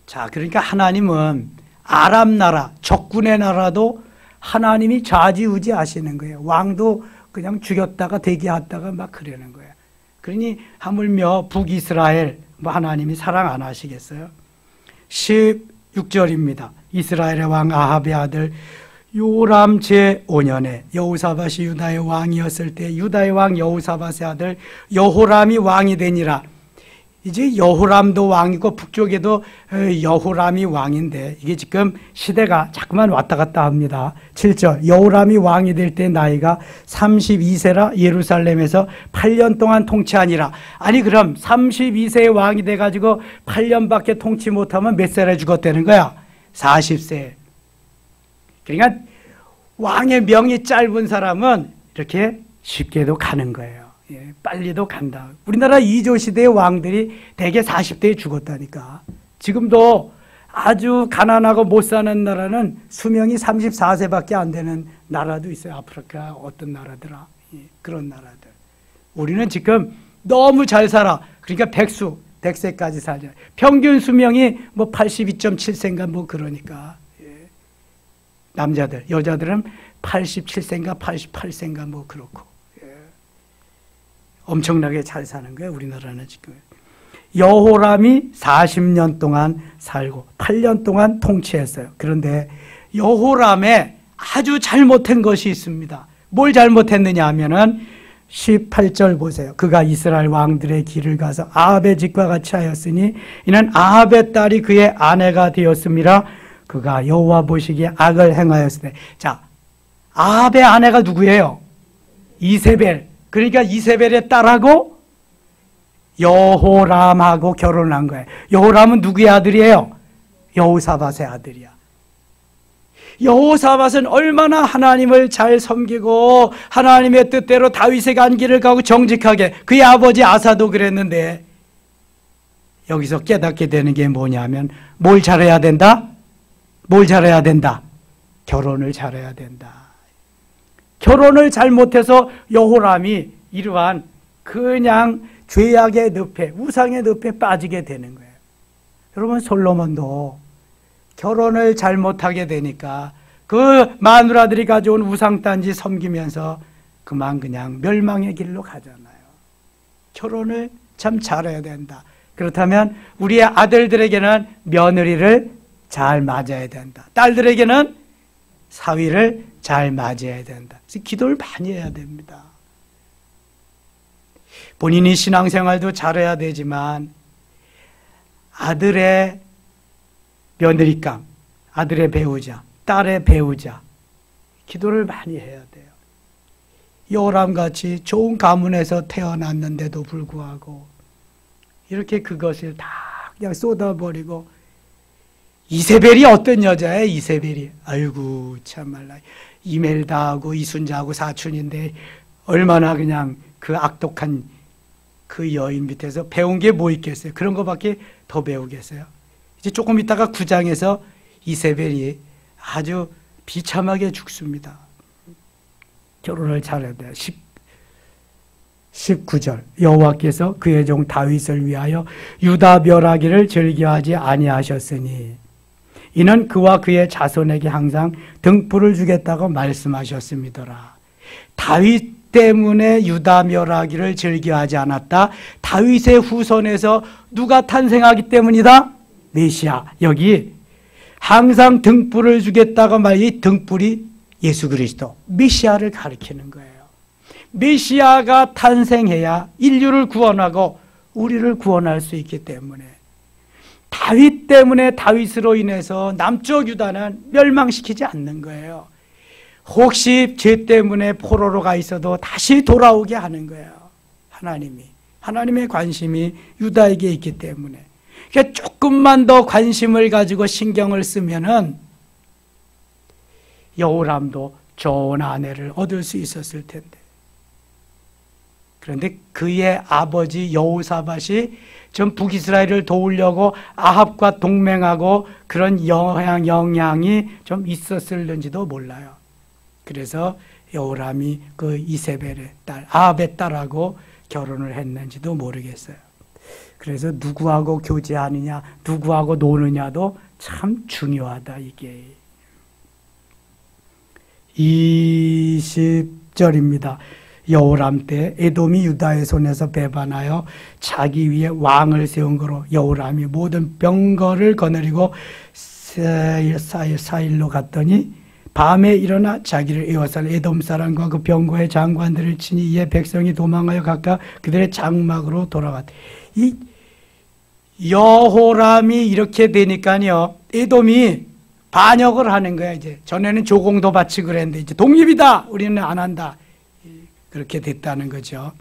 자, 그러니까 하나님은 아람 나라, 적군의 나라도 하나님이 좌지우지 하시는 거예요. 왕도 그냥 죽였다가 대기했다가 막 그러는 거예요. 그러니 하물며 북이스라엘 뭐 하나님이 사랑 안 하시겠어요? 16절입니다. 이스라엘의 왕 아합의 아들 요람 제5년에 여호사밧이 유다의 왕이었을 때 유다의 왕 여호사밧의 아들 여호람이 왕이 되니라. 이제 여호람도 왕이고 북쪽에도 여호람이 왕인데 이게 지금 시대가 자꾸만 왔다 갔다 합니다. 7절 여호람이 왕이 될 때 나이가 32세라 예루살렘에서 8년 동안 통치하니라. 아니 그럼 32세의 왕이 돼가지고 8년밖에 통치 못하면 몇 살에 죽었다는 거야? 40세. 그러니까 왕의 명이 짧은 사람은 이렇게 쉽게도 가는 거예요. 예, 빨리도 간다. 우리나라 이조 시대의 왕들이 대개 40대에 죽었다니까. 지금도 아주 가난하고 못 사는 나라는 수명이 34세밖에 안 되는 나라도 있어요. 아프리카 어떤 나라더라. 예, 그런 나라들. 우리는 지금 너무 잘 살아. 그러니까 100세까지 살잖아요. 평균 수명이 뭐 82.7세인가 뭐 그러니까. 예. 남자들, 여자들은 87세인가 88세인가 뭐 그렇고. 엄청나게 잘 사는 거예요. 우리나라는 지금. 여호람이 40년 동안 살고 8년 동안 통치했어요. 그런데 여호람에 아주 잘못한 것이 있습니다. 뭘 잘못했느냐 하면은 18절 보세요. 그가 이스라엘 왕들의 길을 가서 아합의 집과 같이 하였으니 이는 아합의 딸이 그의 아내가 되었음이라. 그가 여호와 보시기에 악을 행하였으니. 자, 아합의 아내가 누구예요? 이세벨. 그러니까 이세벨의 딸하고 여호람하고 결혼한 거예요. 여호람은 누구의 아들이에요? 여호사밧의 아들이야. 여호사밧은 얼마나 하나님을 잘 섬기고 하나님의 뜻대로 다윗의 간 길을 가고 정직하게. 그의 아버지 아사도 그랬는데 여기서 깨닫게 되는 게 뭐냐면 뭘 잘해야 된다? 뭘 잘해야 된다? 결혼을 잘해야 된다. 결혼을 잘못해서 여호람이 이러한 그냥 죄악의 늪에 우상의 늪에 빠지게 되는 거예요. 여러분 솔로몬도 결혼을 잘못하게 되니까 그 마누라들이 가져온 우상단지 섬기면서 그만 그냥 멸망의 길로 가잖아요. 결혼을 참 잘해야 된다. 그렇다면 우리의 아들들에게는 며느리를 잘 맞아야 된다. 딸들에게는 사위를 잘 맞아야 된다. 그래서 기도를 많이 해야 됩니다. 본인이 신앙생활도 잘해야 되지만 아들의 며느리감, 아들의 배우자, 딸의 배우자 기도를 많이 해야 돼요. 여호람같이 좋은 가문에서 태어났는데도 불구하고 이렇게 그것을 다 그냥 쏟아버리고, 이세벨이 어떤 여자예요? 이세벨이 아이고 참말라, 이멜다하고 이순자하고 사촌인데 얼마나 그냥 그 악독한 그 여인 밑에서 배운 게 뭐 있겠어요? 그런 거밖에 더 배우겠어요? 이제 조금 있다가 9장에서 이세벨이 아주 비참하게 죽습니다. 결혼을 잘해야 돼요. 19절 여호와께서 그의 종 다윗을 위하여 유다 멸하기를 즐겨하지 아니하셨으니 이는 그와 그의 자손에게 항상 등불을 주겠다고 말씀하셨음이더라. 다윗 때문에 유다 멸하기를 즐겨하지 않았다. 다윗의 후손에서 누가 탄생하기 때문이다? 메시아. 여기 항상 등불을 주겠다고 이 등불이 예수 그리스도 메시아를 가리키는 거예요. 메시아가 탄생해야 인류를 구원하고 우리를 구원할 수 있기 때문에, 다윗 때문에, 다윗으로 인해서 남쪽 유다는 멸망시키지 않는 거예요. 혹시 죄 때문에 포로로 가 있어도 다시 돌아오게 하는 거예요. 하나님의 관심이 유다에게 있기 때문에. 그러니까 조금만 더 관심을 가지고 신경을 쓰면은 여호람도 좋은 아내를 얻을 수 있었을 텐데, 그런데 그의 아버지 여호사밧이 전 북이스라엘을 도우려고 아합과 동맹하고 그런 영향이 좀 있었을는지도 몰라요. 그래서 여호람이 그 이세벨의 딸, 아합의 딸하고 결혼을 했는지도 모르겠어요. 그래서 누구하고 교제하느냐, 누구하고 노느냐도 참 중요하다, 이게. 20절입니다. 여호람 때 에돔이 유다의 손에서 배반하여 자기 위에 왕을 세운 거로 여호람이 모든 병거를 거느리고 사일로 갔더니 밤에 일어나 자기를 에워살 에돔 사람과 그 병거의 장관들을 치니 이에 백성이 도망하여 각각 그들의 장막으로 돌아갔다. 이 여호람이 이렇게 되니까요, 에돔이 반역을 하는 거야. 이제 전에는 조공도 바치고 그랬는데 이제 독립이다, 우리는 안 한다, 그렇게 됐다는 거죠.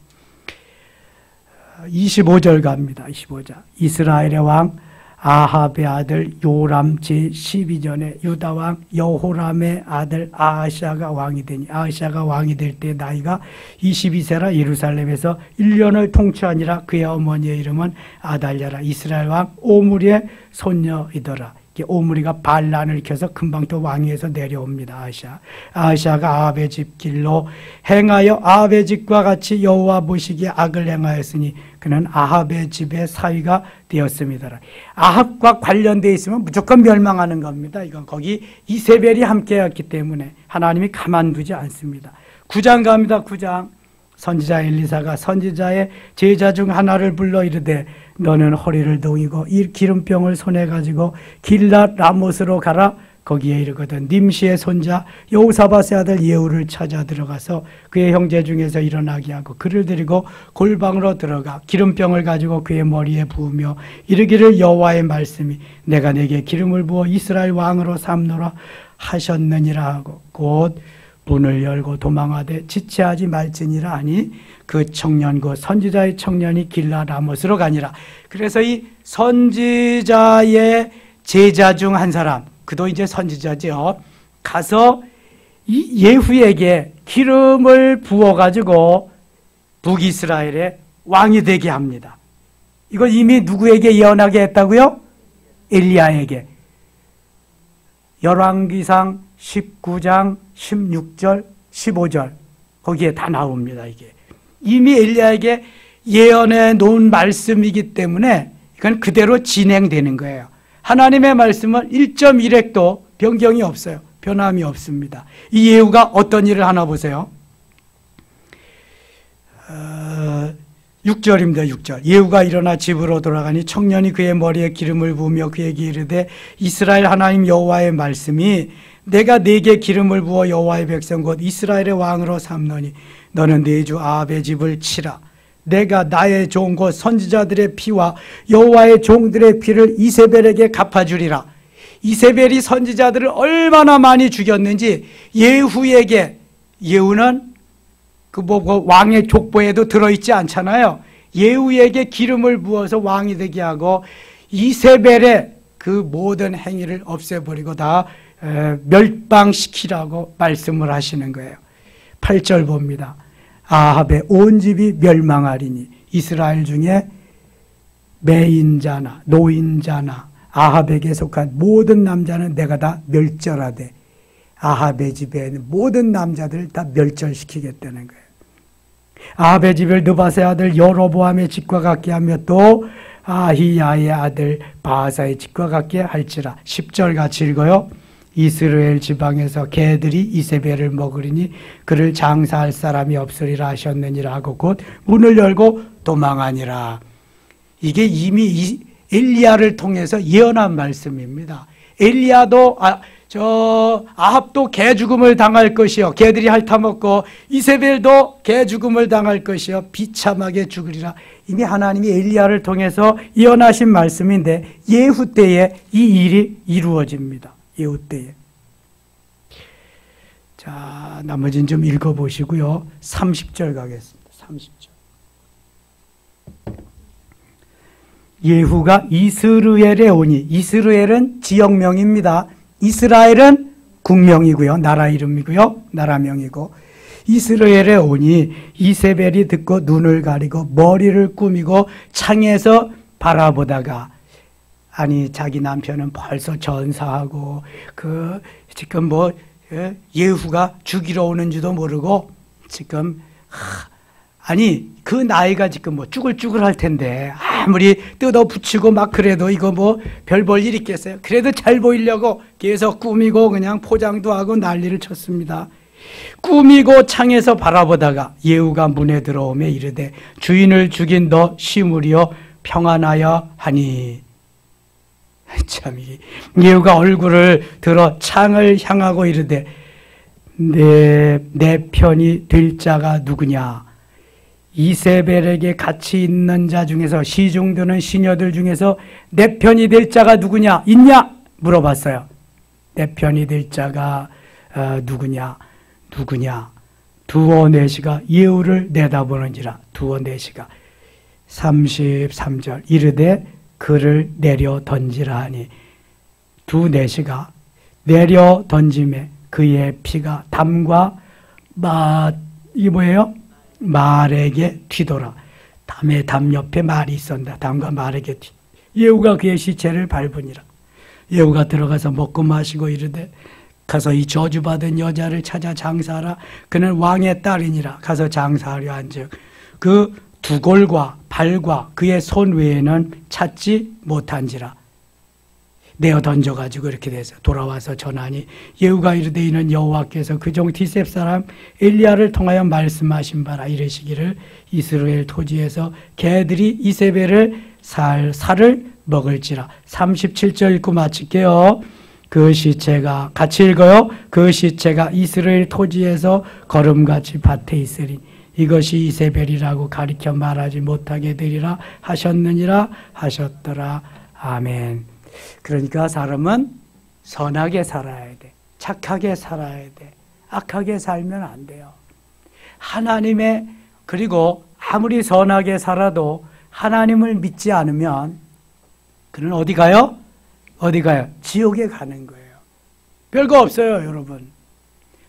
25절 갑니다. 25절. 이스라엘의 왕 아합의 아들 요람 제12전에 유다 왕 여호람의 아들 아하시아가 왕이 되니, 아하시아가 왕이 될 때 나이가 22세라 예루살렘에서 1년을 통치하니라. 그의 어머니의 이름은 아달랴라. 이스라엘 왕 오므리의 손녀이더라. 오므리가 반란을 켜서 금방 또 왕위에서 내려옵니다. 아하시아가 아합의 집 길로 행하여 아합의 집과 같이 여호와 보시기에 악을 행하였으니 그는 아합의 집의 사위가 되었습니다. 아합과 관련되어 있으면 무조건 멸망하는 겁니다. 이건 거기 이세벨이 함께했기 때문에 하나님이 가만두지 않습니다. 9장 갑니다. 9장. 선지자 엘리사가 선지자의 제자 중 하나를 불러 이르되 너는 허리를 동이고 이 기름병을 손에 가지고 길랏 라못으로 가라. 거기에 이르거든 님시의 손자 여호사밧의 아들 예후를 찾아 들어가서 그의 형제 중에서 일어나게 하고 그를 데리고 골방으로 들어가 기름병을 가지고 그의 머리에 부으며 이르기를 여호와의 말씀이 내가 내게 기름을 부어 이스라엘 왕으로 삼노라 하셨느니라 하고 곧 문을 열고 도망하되 지체하지 말지니라 하니 그 청년 그 선지자의 청년이 길랏 라못으로 가니라. 그래서 이 선지자의 제자 중 한 사람, 그도 이제 선지자죠, 가서 이 예후에게 기름을 부어가지고 북이스라엘의 왕이 되게 합니다. 이걸 이미 누구에게 예언하게 했다고요? 엘리야에게. 열왕기상 19장 16절 15절 거기에 다 나옵니다. 이게 이미 엘리야에게 예언해 놓은 말씀이기 때문에 이건 그대로 진행되는 거예요. 하나님의 말씀은 1.1획도 변경이 없어요. 변함이 없습니다. 이 예후가 어떤 일을 하나 보세요. 6절입니다. 6절. 예후가 일어나 집으로 돌아가니 청년이 그의 머리에 기름을 부으며 그에게 이르되 이스라엘 하나님 여호와의 말씀이 내가 네게 기름을 부어 여호와의 백성 곧 이스라엘의 왕으로 삼노니 너는 네 주 아합의 집을 치라. 내가 나의 종 곧 선지자들의 피와 여호와의 종들의 피를 이세벨에게 갚아주리라. 이세벨이 선지자들을 얼마나 많이 죽였는지 예후에게, 예후는 왕의 족보에도 들어있지 않잖아요. 예후에게 기름을 부어서 왕이 되게 하고 이세벨의 그 모든 행위를 없애버리고 다 멸방시키라고 말씀을 하시는 거예요. 8절 봅니다. 아합의 온 집이 멸망하리니 이스라엘 중에 매인자나 노인자나 아합에게 속한 모든 남자는 내가 다 멸절하되 아합의 집에 있는 모든 남자들을 다 멸절시키겠다는 거예요. 아합의 집을 느바세 아들 여로보암의 집과 같게 하며 또 아히야의 아들 바하사의 집과 같게 할지라. 10절 같이 읽어요. 이스라엘 지방에서 개들이 이세벨을 먹으리니 그를 장사할 사람이 없으리라 하셨느니라 하고 곧 문을 열고 도망하니라. 이게 이미 엘리야를 통해서 예언한 말씀입니다. 엘리야도 아합도 개 죽음을 당할 것이요 개들이 핥아먹고 이세벨도 개 죽음을 당할 것이요 비참하게 죽으리라. 이미 하나님이 엘리야를 통해서 예언하신 말씀인데 예후 때에 이 일이 이루어집니다. 예후 때에. 자, 나머지는 좀 읽어보시고요. 30절 가겠습니다. 30절. 예후가 이스르엘에 오니, 이스르엘은 지역명입니다. 이스라엘은 국명이고요. 나라 이름이고요. 나라명이고. 이스라엘에 오니 이세벨이 듣고 눈을 가리고 머리를 꾸미고 창에서 바라보다가, 아니 자기 남편은 벌써 전사하고 지금 예후가 죽이러 오는지도 모르고 지금 아니 그 나이가 지금 쭈글쭈글할 텐데 아무리 뜯어 붙이고 막 그래도 이거 별 볼 일 있겠어요. 그래도 잘 보이려고 계속 꾸미고 그냥 포장도 하고 난리를 쳤습니다. 꾸미고 창에서 바라보다가 예후가 문에 들어오며 이르되 주인을 죽인 너 시므리여 평안하여 하니. 참 예후가 얼굴을 들어 창을 향하고 이르되 내 편이 될 자가 누구냐. 이세벨에게 같이 있는 자 중에서 시중드는 시녀들 중에서 내 편이 될 자가 누구냐 있냐 물어봤어요. 내 편이 될 자가 누구냐. 두어 네시가 예후를 내다보는지라. 두어 네시가 33절 이르되 그를 내려 던지라 하니 두 네시가 내려 던짐에 그의 피가 담과 이 뭐예요? 말에게 튀더라. 담 옆에 말이 있었다. 담과 말에게 예후가 그의 시체를 밟으니라. 예후가 들어가서 먹고 마시고 이르되 가서 이 저주받은 여자를 찾아 장사하라. 그는 왕의 딸이니라. 가서 장사하려 한즉 그 두골과 발과 그의 손 외에는 찾지 못한지라. 내어 던져가지고 이렇게 돼서 돌아와서 전하니 예후가 이르되 이는 여호와께서 그종 디셉 사람 엘리야를 통하여 말씀하신 바라. 이르시기를 이스라엘 토지에서 개들이 이세벨을 살을 먹을지라. 37절 읽고 마칠게요. 그 시체가 같이 읽어요. 그 시체가 이스라엘 토지에서 걸음같이 밭에 있으리. 이것이 이세벨이라고 가리켜 말하지 못하게 되리라 하셨느니라 하셨더라. 아멘. 그러니까 사람은 선하게 살아야 돼. 착하게 살아야 돼. 악하게 살면 안 돼요. 그리고 아무리 선하게 살아도 하나님을 믿지 않으면 그는 어디 가요? 지옥에 가는 거예요. 별거 없어요, 여러분.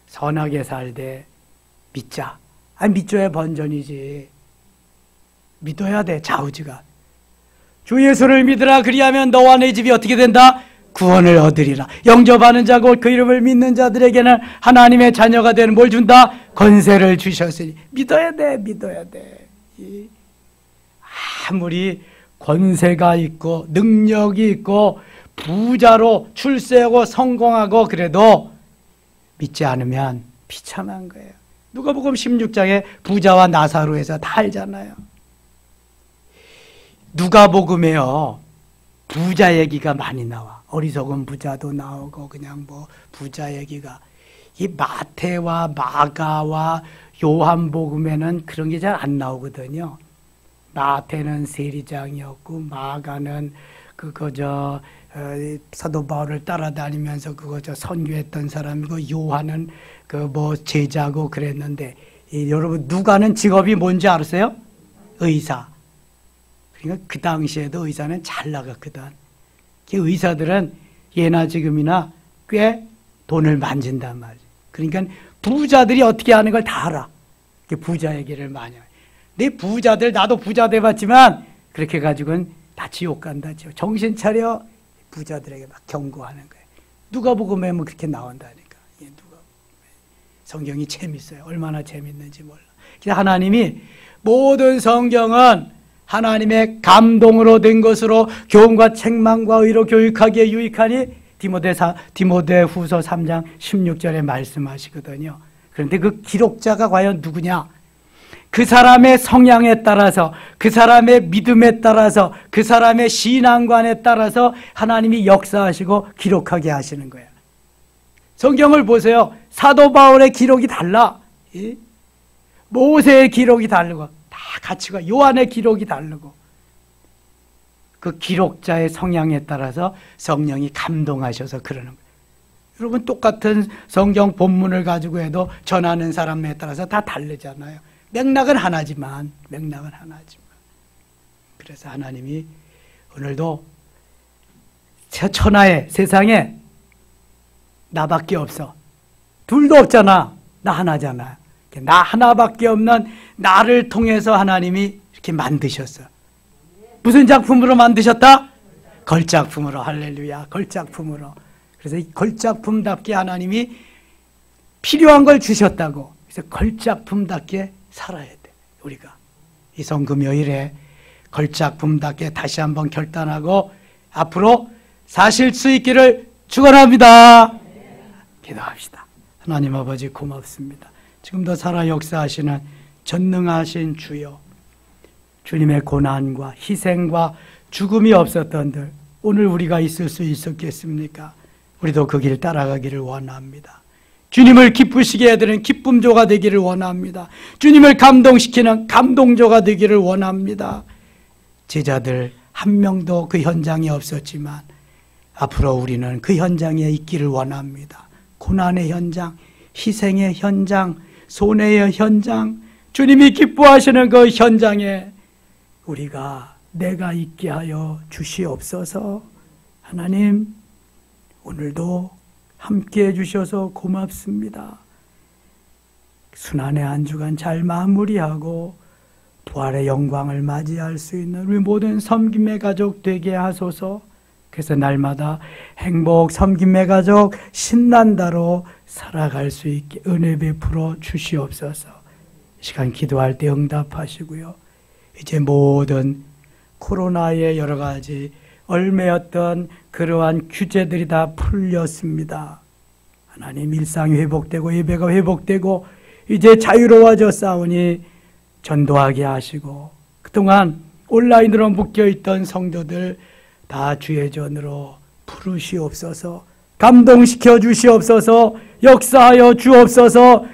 선하게 살되 믿자. 믿줘야 번전이지. 믿어야 돼, 좌우지가. 주 예수를 믿으라. 그리하면 너와 내 집이 어떻게 된다? 구원을 얻으리라. 영접하는 자고 그 이름을 믿는 자들에게는 하나님의 자녀가 되는 뭘 준다? 권세를 주셨으니. 믿어야 돼. 아무리 권세가 있고 능력이 있고 부자로 출세하고 성공하고 그래도 믿지 않으면 비참한 거예요. 누가복음 16장에 부자와 나사로에서 다 알잖아요. 누가복음에요, 부자 얘기가 많이 나와. 어리석은 부자도 나오고 그냥 부자 얘기가. 이 마태와 마가와 요한복음에는 그런 게 잘 안 나오거든요. 마태는 세리장이었고 마가는 사도 바울을 따라다니면서 선교했던 사람이고 요한은 제자고 그랬는데, 여러분 누가는 직업이 뭔지 아세요? 의사. 그러니까 그 당시에도 의사는 잘 나갔거든. 의사들은 예나 지금이나 꽤 돈을 만진단 말이야. 그러니까 부자들이 어떻게 하는 걸 다 알아. 부자 얘기를 많이 해. 내 부자들, 나도 부자 돼봤지만 그렇게 가지고는 다 지옥 간다. 정신 차려. 부자들에게 막 경고하는 거예요. 누가복음에 그렇게 나온다니까. 성경이 재밌어요. 얼마나 재밌는지 몰라. 하나님이 모든 성경은 하나님의 감동으로 된 것으로 교훈과 책망과 의로 교육하기에 유익하니 디모데후서 3장 16절에 말씀하시거든요. 그런데 그 기록자가 과연 누구냐? 그 사람의 성향에 따라서, 그 사람의 믿음에 따라서, 그 사람의 신앙관에 따라서 하나님이 역사하시고 기록하게 하시는 거예요. 성경을 보세요. 사도 바울의 기록이 달라. 모세의 기록이 다르고 다 가치가, 요한의 기록이 다르고, 그 기록자의 성향에 따라서 성령이 감동하셔서 그러는 거예요. 여러분 똑같은 성경 본문을 가지고 해도 전하는 사람에 따라서 다 다르잖아요. 맥락은 하나지만. 그래서 하나님이 오늘도 천하에, 세상에 나밖에 없어. 둘도 없잖아. 나 하나잖아. 나 하나밖에 없는 나를 통해서 하나님이 이렇게 만드셨어. 무슨 작품으로 만드셨다? 걸작품으로. 할렐루야. 걸작품으로. 그래서 이 걸작품답게 하나님이 필요한 걸 주셨다고. 그래서 걸작품답게 살아야 돼. 우리가 이 성금요일에 걸작품답게 다시 한번 결단하고 앞으로 사실 수 있기를 축원합니다. 기도합시다. 하나님 아버지 고맙습니다. 지금도 살아 역사하시는 전능하신 주여, 주님의 고난과 희생과 죽음이 없었던들 오늘 우리가 있을 수 있었겠습니까? 우리도 그 길 따라가기를 원합니다. 주님을 기쁘시게 해드리는 기쁨조가 되기를 원합니다. 주님을 감동시키는 감동조가 되기를 원합니다. 제자들 한 명도 그 현장에 없었지만 앞으로 우리는 그 현장에 있기를 원합니다. 고난의 현장, 희생의 현장, 손해의 현장, 주님이 기뻐하시는 그 현장에 내가 있게 하여 주시옵소서. 하나님, 오늘도 함께 해주셔서 고맙습니다. 순환의 한 주간 잘 마무리하고 부활의 영광을 맞이할 수 있는 우리 모든 섬김의 가족 되게 하소서. 그래서 날마다 행복 섬김의 가족 신난다로 살아갈 수 있게 은혜 베풀어 주시옵소서. 시간 기도할 때 응답하시고요. 이제 모든 코로나의 여러 가지 얽매였던 그러한 규제들이 다 풀렸습니다. 하나님, 일상이 회복되고 예배가 회복되고 이제 자유로워져 싸우니 전도하게 하시고, 그동안 온라인으로 묶여있던 성도들 다 주의 전으로 부르시옵소서. 감동시켜 주시옵소서. 역사하여 주옵소서.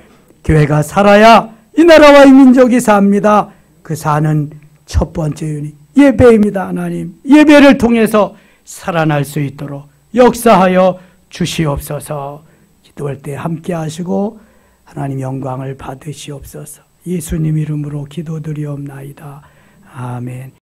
교회가 살아야 이 나라와 이 민족이 삽니다. 그 사는 첫 번째 요인이 예배입니다. 하나님, 예배를 통해서 살아날 수 있도록 역사하여 주시옵소서. 기도할 때 함께 하시고 하나님 영광을 받으시옵소서. 예수님 이름으로 기도드리옵나이다. 아멘.